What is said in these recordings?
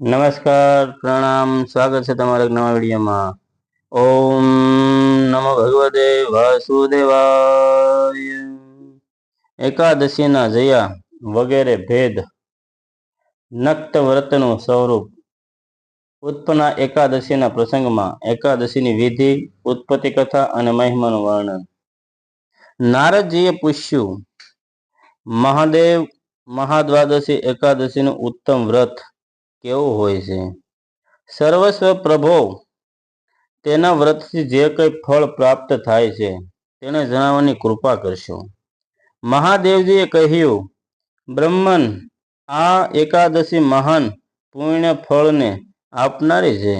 નમસ્કાર, પ્રણામ, સ્વાગત છે તમારા એક નવા વિડીયોમાં। ઓમ નમો ભગવતે વાસુદેવાય। એકાદશીના જયા વગેરે ભેદ, નક્ત વ્રતનું સ્વરૂપ, ઉત્પન્ના એકાદશીના પ્રસંગમાં એકાદશીની વિધિ, ઉત્પત્તિ કથા અને મહિમાનું વર્ણન। નારદજીએ પૂછ્યું, મહાદેવ, મહાદ્વાદશી એકાદશીનું ઉત્તમ વ્રત કેવું હોય છે? સર્વસ્વ પ્રભો, તેના વ્રતથી જે કંઈ ફળ પ્રાપ્ત થાય છે તેને જણાવવાની કૃપા કરશો। મહાદેવજીએ કહ્યું, બ્રહ્મન, આ એકાદશી મહાન પુણ્ય ફળને આપનારી છે।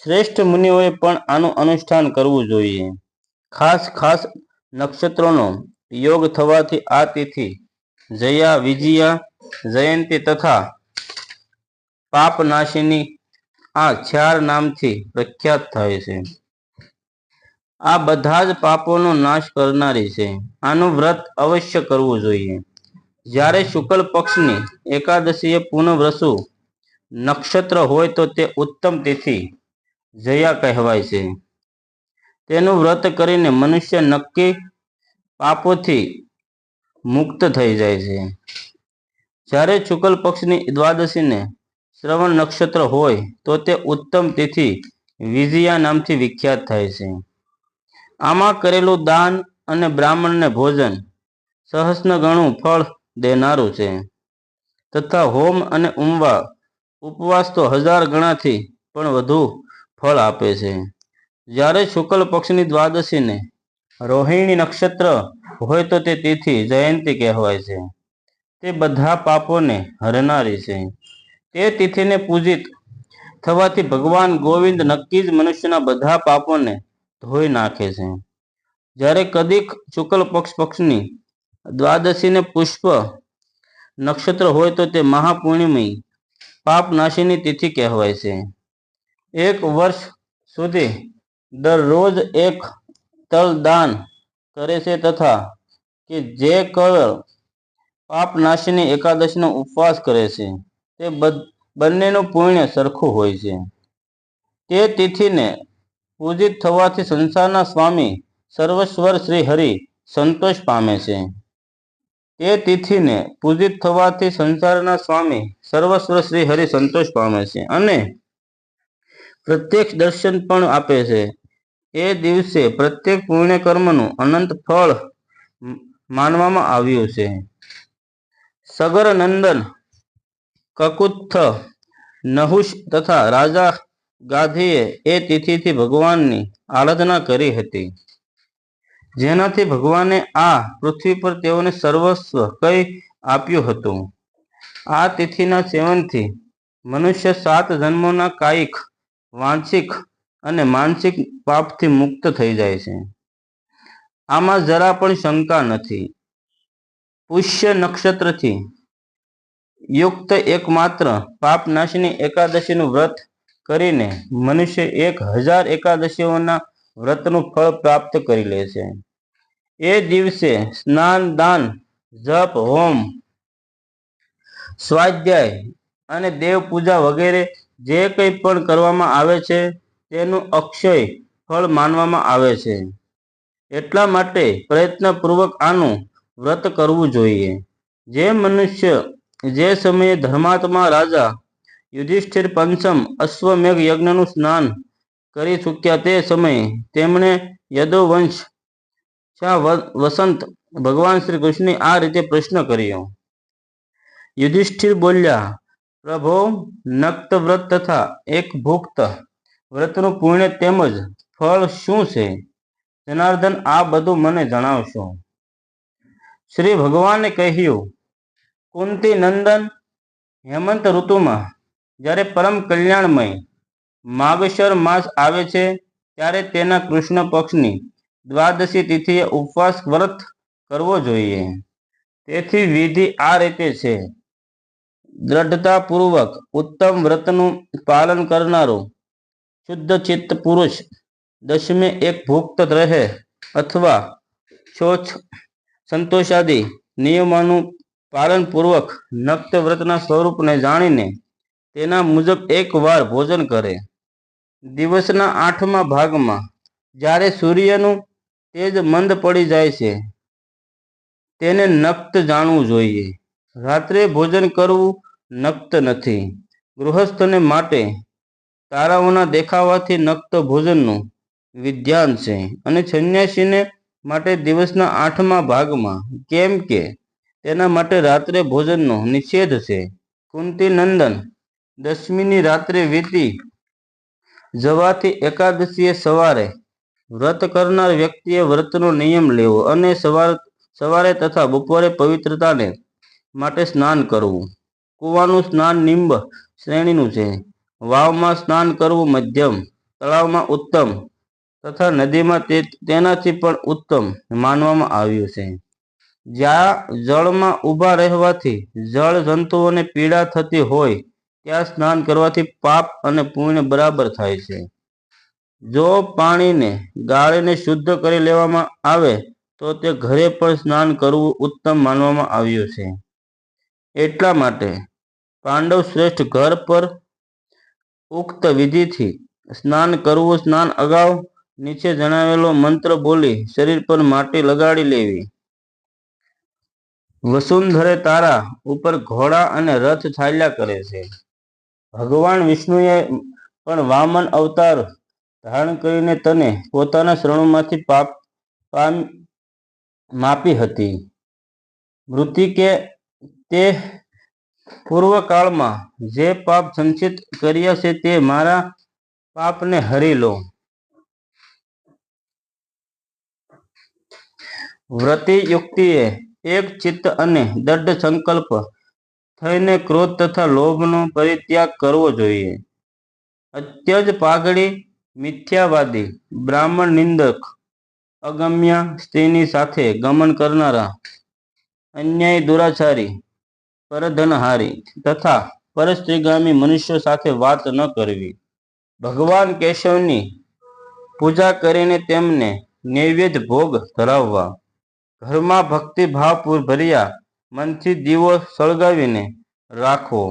શ્રેષ્ઠ મુનિઓએ પણ આનું અનુષ્ઠાન કરવું જોઈએ। ખાસ ખાસ નક્ષત્રોનો યોગ થવાથી આ તિથિ જયા, વિજયા, જયંતી તથા પાપનાશિની આ 4 નામથી પ્રખ્યાત થાય છે। આ બધા જ પાપોનો નાશ કરનારી છે। આનું વ્રત અવશ્ય કરવું જોઈએ। જ્યારે શુક્લ પક્ષની એકાદશીએ પૂનવસુ નક્ષત્ર હોય તો તે ઉત્તમ તિથિ જયા કહેવાય છે। તેનું વ્રત કરીને મનુષ્ય નક્કી પાપોથી મુક્ત થઈ જાય છે। જ્યારે શુક્લ પક્ષની દ્વાદશીને શ્રવણ નક્ષત્ર હોય તો તે ઉત્તમ તિથિ વિજયા નામથી વિખ્યાત થાય છે। આમાં કરેલું દાન અને બ્રાહ્મણને ભોજન સહસ્ર ગણું ફળ દેનારું છે, તથા હોમ અને ઉપવાસ તો 1000 ગણાથી પણ વધુ ફળ આપે છે। જ્યારે શુક્લ પક્ષની દ્વાદશીને રોહિણી નક્ષત્ર હોય તો તે તિથિ જયંતી કહેવાય છે। તે બધા પાપોને હરનારી છે। તે તિથિને પૂજિત થવાથી ભગવાન ગોવિંદ નક્કી જ મનુષ્યના બધા પાપોને ધોઈ નાખે છે। જ્યારે કદીક શુક્લ પક્ષની દ્વાદશીને પુષ્પ નક્ષત્ર હોય તો તે મહાપૂર્ણિમી પાપનાશીની તિથિ કહેવાય છે। 1 વર્ષ સુધી દરરોજ 1 તલ દાન કરે છે તથા કે જે કેવળ પાપનાશીની એકાદશીનો ઉપવાસ કરે છે તે બંનેનું પુણ્ય સરખું હોય છે। તે તિથિને પૂજિત થવાથી સંસારના સ્વામી સર્વેશ્વર શ્રી હરિ સંતોષ પામે છે। તે તિથિને પૂજિત થવાથી સંસારના સ્વામી સર્વસ્વ શ્રી હરિ સંતોષ પામે છે અને પ્રત્યક્ષ દર્શન પણ આપે છે। એ દિવસે પ્રત્યેક પુણ્ય કર્મનું અનંત ફળ માનવામાં આવ્યું છે। સગર નંદન કકુત્થ, નહુષ તથા રાજા ગાધિએ એ તિથિથી ભગવાનની આરાધના કરી હતી, જેનાથી ભગવાને આ પૃથ્વી પર તેઓને સર્વસ્વ કંઈ આપ્યું હતું। આ તિથિના સેવનથી મનુષ્ય 7 જન્મોના કાયિક, વાંચિક અને માનસિક પાપથી મુક્ત થઈ જાય છે। આમાં જરા પણ શંકા નથી। પુષ્ય નક્ષત્રથી યુક્ત એકમાત્ર પાપનાશિની એકાદશીનું વ્રત કરીને મનુષ્ય 1000 એકાદશીઓના વ્રતનું ફળ પ્રાપ્ત કરી લે છે। એ દિવસે સ્નાન, દાન, જપ, હોમ, સ્વાધ્યાય અને દેવ પૂજા વગેરે જે કંઈ પણ કરવામાં આવે છે તેનું અક્ષય ફળ માનવામાં આવે છે। એટલા માટે પ્રયત્નપૂર્વક આનું વ્રત કરવું જોઈએ। જે મનુષ્ય જે સમયે ધર્માત્મા રાજા યુધિષ્ઠિર પંચમ અશ્વમેઘ યજ્ઞનું સ્નાન કરી ચૂક્યા તે સમયે તેમણે યદુવંશ વસંત ભગવાન શ્રી કૃષ્ણને આ રીતે પ્રશ્ન કર્યો। યુધિષ્ઠિર બોલ્યા, પ્રભો, નક્ત વ્રત તથા એક ભુક્ત વ્રતનું પુણ્ય તેમજ ફળ શું છે? જનાર્દન, આ બધું મને જણાવશો? શ્રી ભગવાને કહ્યું, કુંતી નંદન, હેમંત ઋતુમાં જ્યારે પરમ કલ્યાણમય માગશર માસ આવે છે ત્યારે તેના કૃષ્ણ પક્ષની દ્વાદશી તિથિએ ઉપવાસ વ્રત કરવો જોઈએ। તેથી વિધિ આ રીતે છે। દ્રઢતાપૂર્વક ઉત્તમ વ્રતનું પાલન કરનારો શુદ્ધ ચિત્ત પુરુષ દશમે એક ભુક્ત રહે અથવા શૌચ, સંતોષાદિ નિયમોનું પાલનપૂર્વક નક્ત વ્રતના સ્વરૂપને જાણીને તેના મુજબ એક વાર ભોજન કરે. દિવસના 8મા ભાગમાં જ્યારે સૂર્યનું તેજ મંદ પડી જાય છે તેને નક્ત જાણવું જોઈએ. રાત્રે ભોજન કરવું નક્ત નથી. ગૃહસ્થને માટે તારાઓના દેખાવાથી નક્ત ભોજનનું વિધાન છે અને સંન્યાસીને માટે દિવસના 8મા ભાગમાં, કેમ કે તેના માટે રાત્રે ભોજનનો નિષેધ છે. કુંતી નંદન 10મીની રાત્રે વીતી જવાથી એકાદશીએ સવારે વ્રત કરનાર વ્યક્તિએ વ્રતનો નિયમ લેવો અને સવારે તથા બપોરે પવિત્રતાને માટે સ્નાન કરવું. કૂવાનું સ્નાન નિમ્બ શ્રેણીનું છે. વાવમાં સ્નાન કરવું મધ્યમ, તળાવમાં ઉત્તમ તથા નદીમાં તેનાથી પણ ઉત્તમ માનવામાં આવ્યું છે. જ્યાં જળમાં ઊભા રહેવાથી જળ જંતુઓને પીડા થતી હોય ત્યાં સ્નાન કરવાથી પાપ અને પુણ્ય બરાબર થાય છે. જો પાણીને ગાળીને શુદ્ધ કરી લેવામાં આવે તો તે ઘરે પણ સ્નાન કરવું ઉત્તમ માનવામાં આવ્યું છે. એટલા માટે પાંડવ શ્રેષ્ઠ ઘર પર ઉક્ત વિધિથી સ્નાન કરવું. સ્નાન અગાઉ નીચે જણાવેલો મંત્ર બોલી શરીર પર માટી લગાડી લેવી. વસુંધરે તારા ઉપર ઘોડા અને રથ ચાલ્યા કરે છે. ભગવાન વિષ્ણુએ પણ વામન અવતાર ધારણ કરીને તને પોતાના શરણોમાંથી માપી હતી. મૃતિકે તે પૂર્વકાળમાં જે પાપ સંચિત કર્યા છે તે મારા પાપને હરી લો. વ્રતી યુક્તિએ એક ચિત્ત અને દૃઢ સંકલ્પ થઈને ક્રોધ તથા લોભનો પરિત્યાગ કરવો જોઈએ. અત્યજ પાઘડી, મિથ્યાવાદી, બ્રાહ્મણ નિંદક, અગમ્ય સ્ત્રીની સાથે ગમન કરનારા, અન્યાયી, દુરાચારી, પરધનહારી તથા પરસ્ત્રીગામી મનુષ્યો સાથે વાત ન કરવી. ભગવાન કેશવની પૂજા કરીને તેમને નૈવેદ્ય ભોગ ધરાવવા. ઘરમાં ભક્તિભાવ ભર્યા મનથી દીવો સળગાવીને રાખવો.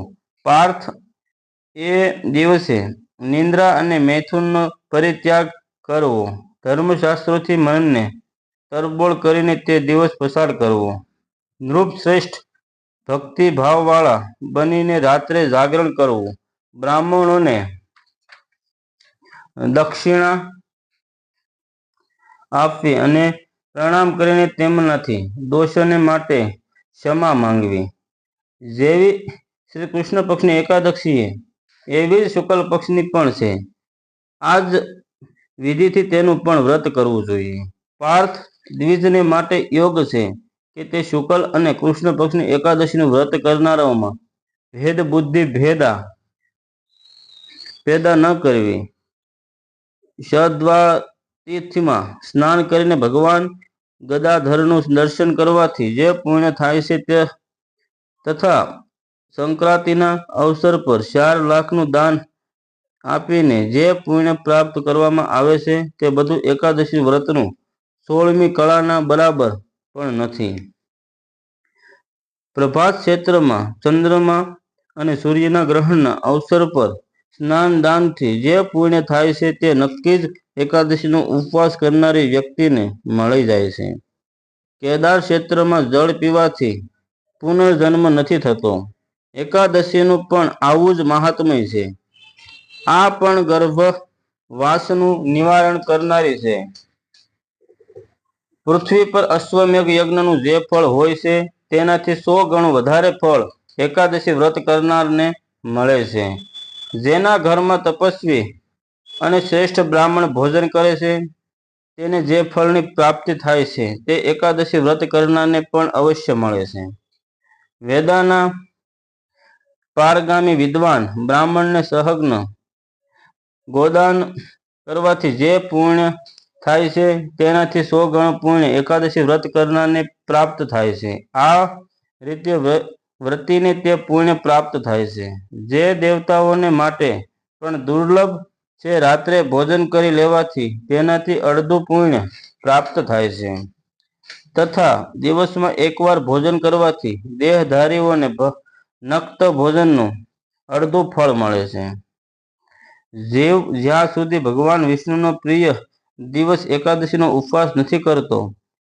પાર્થ, એ દિવસે નિંદ્રા અને મૈથુનનો પરિત્યાગ કરવો. ધર્મશાસ્ત્રોથી મનને તરબોળ કરીને તે દિવસ પસાર કરવો. નૃપશ્રેષ્ઠ ભક્તિભાવવાળા બનીને રાત્રે જાગરણ કરવું. બ્રાહ્મણોને દક્ષિણા આપવી અને પ્રણામ કરીને તેમનાથી દોષોને માટે ક્ષમા માંગવી. જેવી શ્રી કૃષ્ણ પક્ષની એકાદશી એવી જ શુક્લ પક્ષની પણ છે. આ જ વિધિથી તેનું પણ વ્રત કરવું જોઈએ. પાર્થ, દ્વિજને માટે યોગ છે કે તે શુક્લ અને કૃષ્ણ પક્ષની એકાદશીનું વ્રત કરનારાઓમાં ભેદ બુદ્ધિ પેદા ન કરવી. સદ્વાતિથિમાં સ્નાન કરીને ભગવાન ગદાધરનું દર્શન કરવાથી જે પુણ્ય થાય છે તે તથા સંક્રાંતિના અવસર પર 4 લાખનું દાન આપીને જે પુણ્ય પ્રાપ્ત કરવામાં આવે છે તે બધું એકાદશી વ્રતનું 16મી કળાના બરાબર પણ નથી. પ્રભાત ક્ષેત્રમાં ચંદ્રમા અને સૂર્યના ગ્રહણના અવસર પર સ્નાન દાનથી જે પુણ્ય થાય છે તે નક્કી જ એકાદશીનો ઉપવાસ કરનારી વ્યક્તિને મળી જાય છે. કેદાર ક્ષેત્રમાં જળ પીવાથી પુનર્જન્મ નથી થતો. એકાદશીનું પણ આવું જ મહાત્મ્ય છે. આ પણ ગર્ભવાસનું નિવારણ કરનારી છે. પૃથ્વી પર અશ્વમેઘ યજ્ઞનું જે ફળ હોય છે તેનાથી 100 ગણું વધારે ફળ એકાદશી વ્રત કરનારને મળે છે. જેના ઘરમાં તપસ્વી અને શ્રેષ્ઠ બ્રાહ્મણ ભોજન કરે છે તેને જે ફળની પ્રાપ્તિ થાય છે તે એકાદશી વ્રત કરનારને પણ અવશ્ય મળે છે. વેદાના પારગામી વિદ્વાન બ્રાહ્મણને સહગ્ન ગોદાન કરવાથી જે પુણ્ય થાય છે તેનાથી 100 ગણું પુણ્ય એકાદશી વ્રત કરનારને પ્રાપ્ત થાય છે. આ રીતે વ્રતીને તે પુણ્ય પ્રાપ્ત થાય છે જે દેવતાઓને માટે પણ દુર્લભ છે. રાત્રે ભોજન કરી લેવાથી તેનાથી અડધું પુણ્ય પ્રાપ્ત થાય છે તથા દિવસમાં એકવાર ભોજન કરવાથી દેહધારીઓને નક્ત ભોજનનું અડધું ફળ મળે છે. જીવ જ્યાં સુધી ભગવાન વિષ્ણુનો પ્રિય દિવસ એકાદશીનો ઉપવાસ નથી કરતો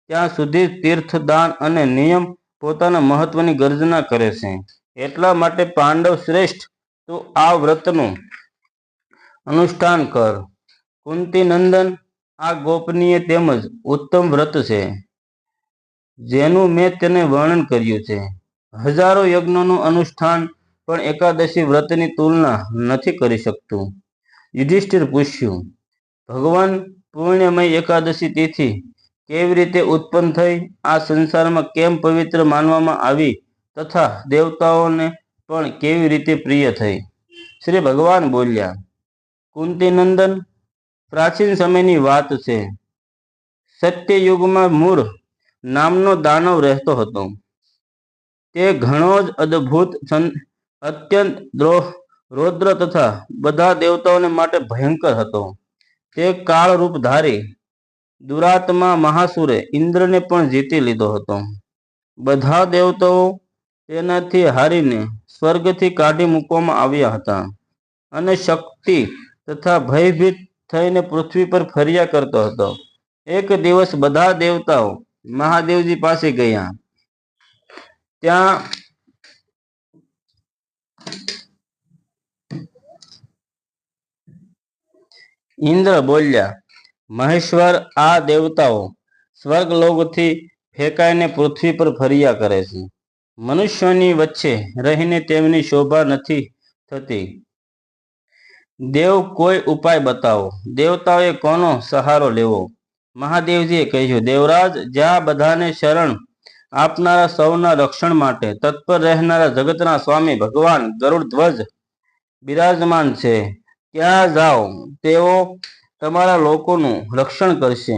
ત્યાં સુધી તીર્થદાન અને નિયમ પોતાના મહત્વની ગર્જના કરે છે. એટલા માટે પાંડવ શ્રેષ્ઠ, તું આ વ્રતનું અનુષ્ઠાન કર. કુંતી નંદન, આ ગોપનીય તેમજ ઉત્તમ વ્રત છે જેનું મેં તેને વર્ણન કર્યું છે. હજારો યજ્ઞોનું અનુષ્ઠાન પણ એકાદશી વ્રતની તુલના નથી કરી શકતું. યુધિષ્ઠિર પૂછ્યું, ભગવાન પૂર્ણ્યમય એકાદશી તિથિ કેવી રીતે ઉત્પન્ન થઈ? આ સંસારમાં કેમ પવિત્ર માનવામાં આવી તથા દેવતાઓને પણ કેવી રીતે પ્રિય થઈ? શ્રી ભગવાન બોલ્યા, કુંતી નંદન, પ્રાચીન સમયની વાત છે. સત્યયુગમાં મૂર નામનો દાનવ રહેતો હતો. તે ઘણો જ અદ્ભુત, અત્યંત રૌદ્ર તથા બધા દેવતાઓને માટે ભયંકર હતો. તે કાળ રૂપધારી દુરાત્મા મહાસુરે ઇન્દ્રને પણ જીતી લીધો હતો. બધા દેવતાઓ તેનાથી હારીને સ્વર્ગથી કાઢી મૂકવામાં આવ્યા હતા અને શક્તિ તથા ભયભીત થઈને પૃથ્વી પર ફર્યા કરતો હતો. એક દિવસ બધા દેવતાઓ મહાદેવજી પાસે ગયા. ત્યાં ઇન્દ્ર બોલ્યા, મહેશ્વર, આ દેવતાઓ સ્વર્ગલોકથી ફેંકાઈને પૃથ્વી પર ફર્યા કરે છે. મનુષ્યોની વચ્ચે રહીને તેમની શોભા નથી થતી. દેવ, કોઈ ઉપાય બતાવો. દેવતાઓએ કોનો સહારો લેવો? મહાદેવજીએ કહ્યું, દેવરાજ, જ્યાં બધાને શરણ આપનારા, સૌના રક્ષણ માટે તત્પર રહેનારા જગતના સ્વામી ભગવાન ગરુડધ્વજ બિરાજમાન છે ત્યાં જાઓ. તેઓ તમારા લોકોનું રક્ષણ કરશે.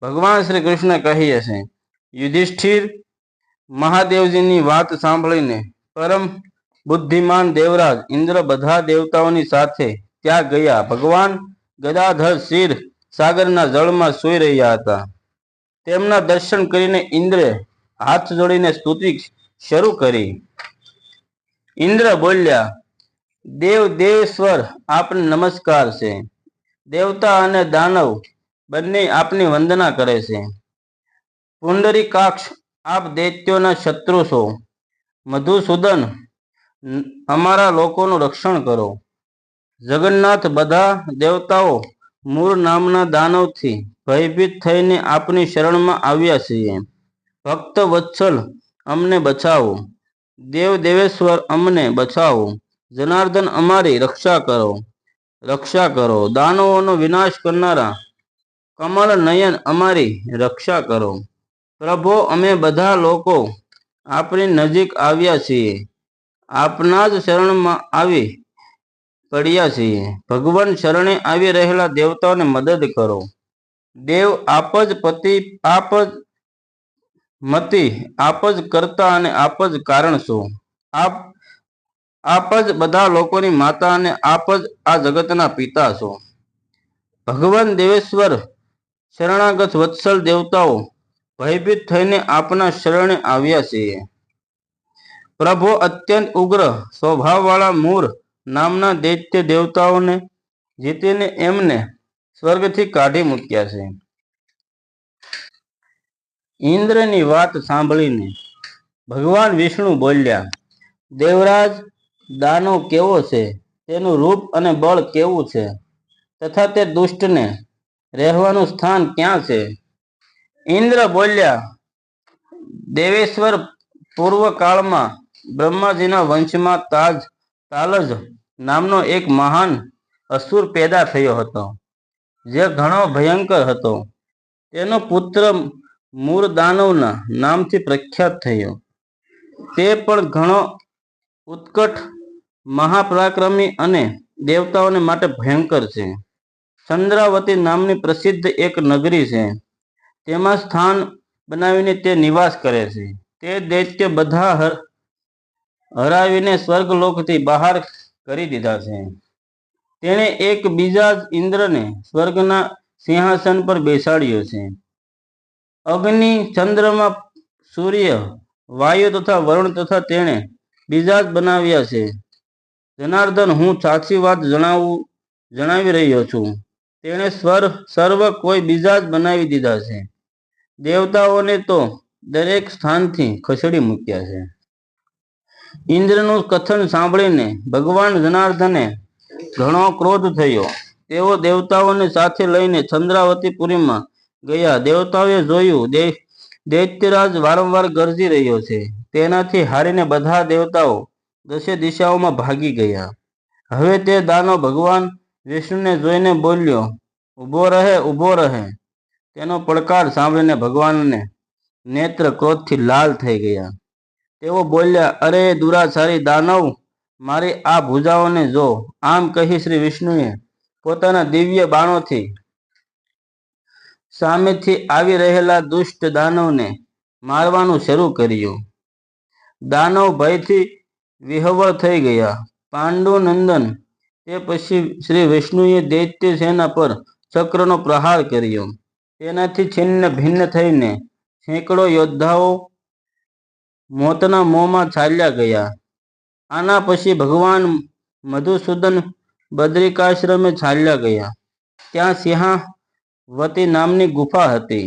ભગવાન શ્રી કૃષ્ણ કહે છે. યુધિષ્ઠિર, મહાદેવજીની વાત સાંભળીને પરમ બુદ્ધિમાન દેવરાજ ઇન્દ્ર બધા દેવતાઓની સાથે ત્યાં ગયા. ભગવાન ગદાધર શિર સાગરના જળમાં સૂઈ રહ્યા હતા. તેમના દર્શન કરીને ઇન્દ્રે હાથ જોડીને સ્તુતિ શરૂ કરી. ઇન્દ્ર બોલ્યા, દેવ દેવેશ્વર, આપને નમસ્કાર છે. દેવતા અને દાનવ બંને આપની વંદના કરે છે. પુંડરીકાક્ષ, આપ દૈત્યોના શત્રુ છો. મધુસૂદન, અમારા લોકોનું રક્ષણ કરો. જગન્નાથ, બધા દેવતાઓ મૂર નામના દાનવથી ભયભીત થઈને આપની શરણમાં આવ્યા છીએ. ભક્ત વત્સલ, અમને બચાવો. દેવ દેવેશ્વર, અમને બચાવો. જનાર્દન, અમારી રક્ષા કરો. રક્ષા કરો. દાનવોનો વિનાશ કરનારા કમળ નયન, અમારી રક્ષા કરો. પ્રભો, અમે બધા લોકો આપની નજીક આવ્યા છીએ. આપના જ શરણમાં આવી પડ્યા છીએ. ભગવાન, શરણે આવી રહેલા દેવતાઓને મદદ કરો. દેવ, આપ જ પતિ, આપ જ મતિ, આપ જ કર્તા અને આપ જ કારણ છો. આપ જ બધા લોકોની માતા અને આપ જ આ જગતના પિતા છો. ભગવાન દેવેશ્વર, શરણાગત વત્સલ દેવતાઓ ભયભીત થઈને આપના શરણે આવ્યા છીએ. પ્રભો, અત્યંત ઉગ્ર સ્વભાવવાળા મૂર નામના દૈત્ય દેવતાઓને જીતીને એમને સ્વર્ગથી કાઢી મૂક્યા છે. ઇન્દ્રની વાત સાંભળીને ભગવાન વિષ્ણુ બોલ્યા, દેવરાજ, દાનવ કેવો છે? તેનું રૂપ અને બળ કેવું છે? તથા તે દુષ્ટને રહેવાનું સ્થાન ક્યાં છે? ઇન્દ્ર બોલ્યા, દેવેશ્વર, પૂર્વકાળમાં બ્રહ્માજીના વંશમાં તાલજ નામનો એક મહાન અસુર પેદા થયો હતો, જે ઘણો ભયંકર હતો. તેનો પુત્ર મૂર દાનવના નામથી પ્રખ્યાત થયો. તે પણ ઘણો ઉત્કટ, મહાપરાક્રમી અને દેવતાઓને માટે ભયંકર છે. ચંદ્રાવતી નામની પ્રસિદ્ધ એક નગરી છે. તેમાં સ્થાન બનાવીને તે નિવાસ કરે છે. તે દૈત્ય બધા હરાવીને સ્વર્ગલોકથી બહાર કરી દીધા છે. તેણે એક બીજા જ ઇન્દ્રને સ્વર્ગના સિંહાસન પર બેસાડ્યો છે. અગ્નિ, ચંદ્રમા, સૂર્ય, વાયુ તથા વરુણ તથા તેણે બીજા જ બનાવ્યા છે. જનાર્દન, હું સાચી વાત જણાવી રહ્યો છું. તેણે સર્વ કોઈ બીજા જ બનાવી દીધા છે. દેવતાઓને તો દરેક સ્થાનથી ખસેડી મૂક્યા છે. ઇન્દ્રનું કથન સાંભળીને ભગવાન જનાર્દને ઘણો ક્રોધ થયો. તેઓ દેવતાઓને સાથે લઈને ચંદ્રાવતીપુરીમાં ગયા. દેવતાઓએ જોયું દૈત્યરાજ વારંવાર ગરજી રહ્યો છે. તેનાથી હારીને બધા દેવતાઓ દસે દિશાઓમાં ભાગી ગયા. હવે તે દાનવ ભગવાન વિષ્ણુને જોઈને બોલ્યો, ઊભો રહે, ઊભો રહે. તેનો પડકાર સાંભળીને ભગવાનને નેત્ર ક્રોધથી લાલ થઈ ગયા. તેઓ બોલ્યા, અરે દુરાચારી દાનવ, મારી આ ભુજાઓને જો. આમ કહી શ્રી વિષ્ણુએ પોતાના દિવ્ય બાણોથી સામેથી આવી રહેલા દુષ્ટ દાનવને મારવાનું શરૂ કર્યું. દાનવ ભયથી વિહવળ થઈ ગયા. પાંડુનંદન, તે પછી શ્રી વિષ્ણુએ દૈત્ય સેના પર ચક્રનો પ્રહાર કર્યો. તેનાથી છિન્ન ભિન્ન થઈને સેંકડો યોદ્ધાઓ મોતના મોંમાં ચાલ્યા ગયા. આના પછી ભગવાન મધુસૂદન બદ્રિકાશ્રમે ચાલ્યા ગયા. ત્યાં સિંહાવતી નામની ગુફા હતી,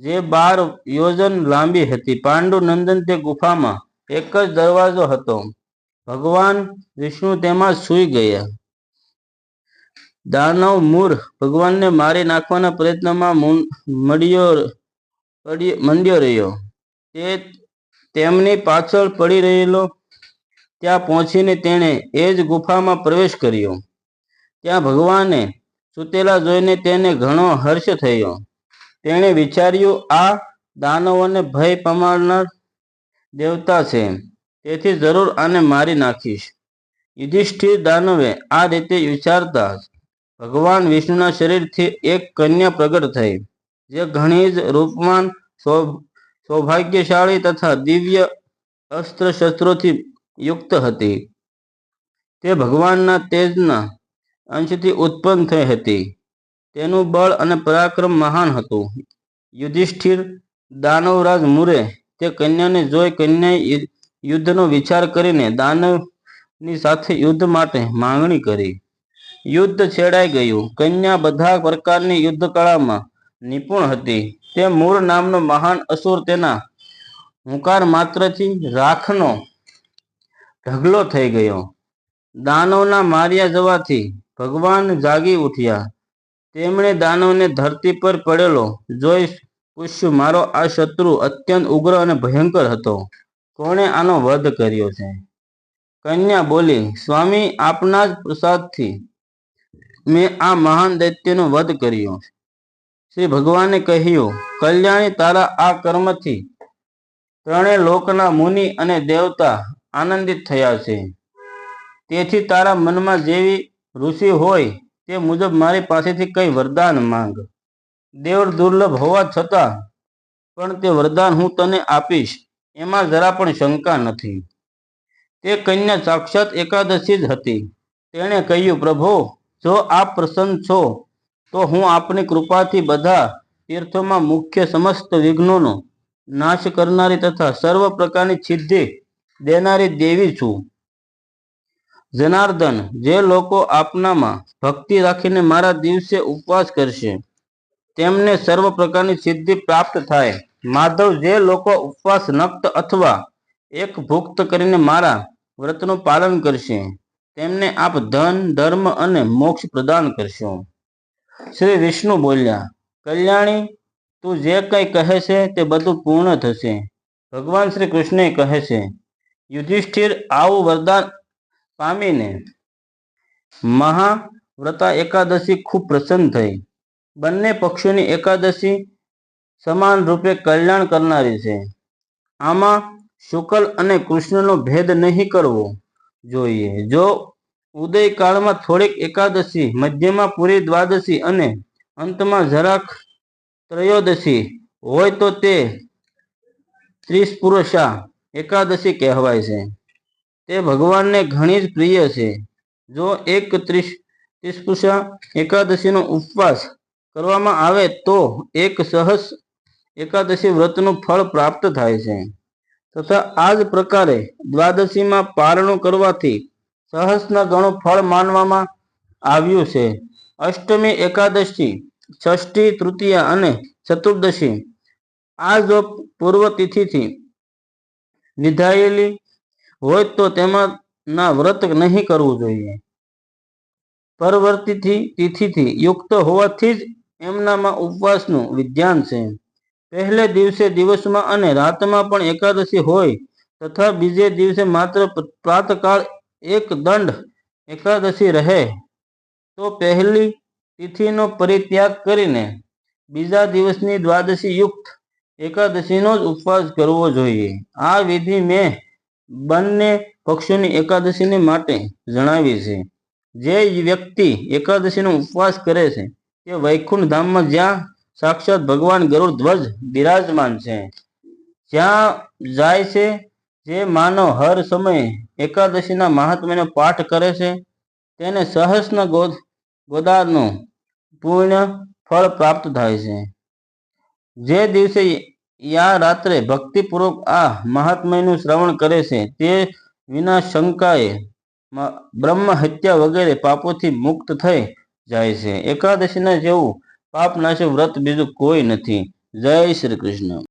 જે 12 યોજન લાંબી હતી. પાંડુનંદન, તે ગુફામાં એક જ દરવાજો હતો. ભગવાન વિષ્ણુ તેમાં સૂઈ ગયા. દાનવ મૂર્ખ ભગવાનને મારી નાખવાના પ્રયત્નમાં મંડ્યો રહ્યો. તે તેમની પાછળ પડી રહેલો. ત્યાં પહોંચીને તેણે એ જ ગુફામાં પ્રવેશ કર્યો. ત્યાં ભગવાને સૂતેલા જોઈને તેને ઘણો હર્ષ થયો. તેણે વિચાર્યું, આ દાનવોને ભય પામનાર દેવતા છે, તેથી જરૂર આને મારી નાખીશ. યુધિષ્ઠિર દાનવે આ રીતે વિચારતા જ ભગવાન વિષ્ણુના શરીરથી એક કન્યા પ્રગટ થઈ, જે ઘણી જ રૂપવાન, સૌભાગ્યશાળી તથા દિવ્ય અસ્ત્ર શસ્ત્રોથી યુક્ત હતી. તે ભગવાનના તેજના અંશથી ઉત્પન્ન થઈ હતી. તેનું બળ અને પરાક્રમ મહાન હતું. યુધિષ્ઠિર દાનવરાજ મુરે તે કન્યાને જોઈ કન્યાએ યુદ્ધનો વિચાર કરીને દાનવની સાથે યુદ્ધ માટે માંગણી કરી. યુદ્ધ છેડાઈ ગયું. કન્યા બધા પ્રકારની યુદ્ધકળામાં નિપુણ હતી. તે મૂર નામનો મહાન અસુર તેના હુંકાર માત્રથી રાખનો ઢગલો થઈ ગયો. દાનવના માર્યા જવાથી ભગવાન જાગી ઉઠ્યા. તેમણે દાનવને ધરતી પર પડેલો જોઈ પૂછ્યું, મારો આ શત્રુ અત્યંત ઉગ્ર અને ભયંકર હતો. કોણે આનો વધ કર્યો છે? કન્યા બોલી, સ્વામી, આપના જ પ્રસાદથી મેં આ મહાન દૈત્યનો વધ કર્યો. શ્રી ભગવાને કહ્યું, કલ્યાણી, તારા આ કર્મથી ત્રણેય લોકના મુનિ અને દેવતા આનંદિત થયા છે. તેથી તારા મનમાં જેવી રુચિ હોય તે મુજબ મારી પાસેથી કઈ વરદાન માંગ. દેવ દુર્લભ હોવા છતાં પણ તે વરદાન હું તને આપીશ, એમાં જરા પણ શંકા નથી. તે કન્યા સાક્ષાત એકાદશી જ હતી. તેણે કહ્યું, પ્રભો, જો આપ પ્રસન્ન છો તો હું આપની કૃપાથી બધા તીર્થોમાં મુખ્ય સમસ્ત વિઘ્નોનો નાશ કરનારી તથા સર્વ પ્રકારની સિદ્ધિ દેનારી દેવી છું. જનાર્દન, જે લોકો આપનામાં ભક્તિ રાખીને મારા દિવસે ઉપવાસ કરશે તેમને સર્વ પ્રકારની સિદ્ધિ પ્રાપ્ત થાય. માધવ, જે લોકો ઉપવાસ નક્ત અથવા એક ભુક્ત કરીને મારા વ્રતનું પાલન કરશે તેમને આપ ધન, ધર્મ અને મોક્ષ પ્રદાન કરશો. શ્રી વિષ્ણુ બોલ્યા, કલ્યાણી, તું જે કંઈ કહે છે તે બધું પૂર્ણ થશે. ભગવાન શ્રી કૃષ્ણે કહે છે, યુધિષ્ઠિર, આવું વરદાન પામીને મહાવ્રતા એકાદશી ખૂબ પ્રસન્ન થઈ. બંને પક્ષોની એકાદશી સમાન રૂપે કલ્યાણ કરનારી છે. આમાં શુક્લ અને કૃષ્ણનો ભેદ નહીં કરવો જોઈએ. જો ઉદયકાળમાં થોડીક એકાદશી, મધ્યમાં પૂરી દ્વાદશી અને અંતમાં જરાક ત્રયોદશી હોય તો તે ત્રિસ્પુરુષા એકાદશી કહેવાય છે. તે ભગવાનને ઘણી જ પ્રિય છે. જો એક ત્રિસ્પુરુષા એકાદશીનો ઉપવાસ કરવામાં આવે તો એક સહસ્ર એકાદશી વ્રતનું ફળ પ્રાપ્ત થાય છે. તથા આ જ પ્રકારે દ્વાદશીમાં પારણું કરવાથી સહસ્ર ગણું ફળ માનવામાં આવ્યું છે. અષ્ટમી, એકાદશી, ષષ્ઠી, તૃતીયા અને ચતુર્દશી આ જો પૂર્વ તિથિથી વિધાયેલી હોય તો તેમાંના વ્રત નહીં કરવું જોઈએ. પરવર્તી તિથિથી યુક્ત હોવાથી જ એમનામાં ઉપવાસનું વિધાન છે. પહેલે દિવસે દિવસમાં અને રાતમાં પણ એકાદશી હોય તથા બીજે દિવસે માત્ર પ્રાતકાળ એક દંડ એકાદશી રહે તો પહેલી તિથિનો પરિત્યાગ કરીને બીજા દિવસની દ્વાદશી યુક્ત એકાદશીનો જ ઉપવાસ કરવો જોઈએ. આ વિધિ મેં બંને પક્ષોની એકાદશીને માટે જણાવી છે. જે વ્યક્તિ એકાદશીનો ઉપવાસ કરે છે તે વૈકુંઠ ધામમાં જ્યાં સાક્ષાત ભગવાન ગરુડ ધ્વજ બિરાજમાન છે જ્યાં જાય છે. જે માનવ હર સમયે એકાદશીના મહાત્મ્યનો પાઠ કરે છે તેને સહસ્ર ગોદાનનું પુણ્ય ફળ પ્રાપ્ત થાય છે. જે દિવસે યા રાત્રે ભક્તિપૂર્વક આ મહાત્મ્યનું શ્રવણ કરે છે તે વિના શંકાએ બ્રહ્મ હત્યા વગેરે પાપોથી મુક્ત થઈ જાય છે. એકાદશીના જેવું પાપનાશક વ્રત બીજું કોઈ નથી. જય શ્રી કૃષ્ણ.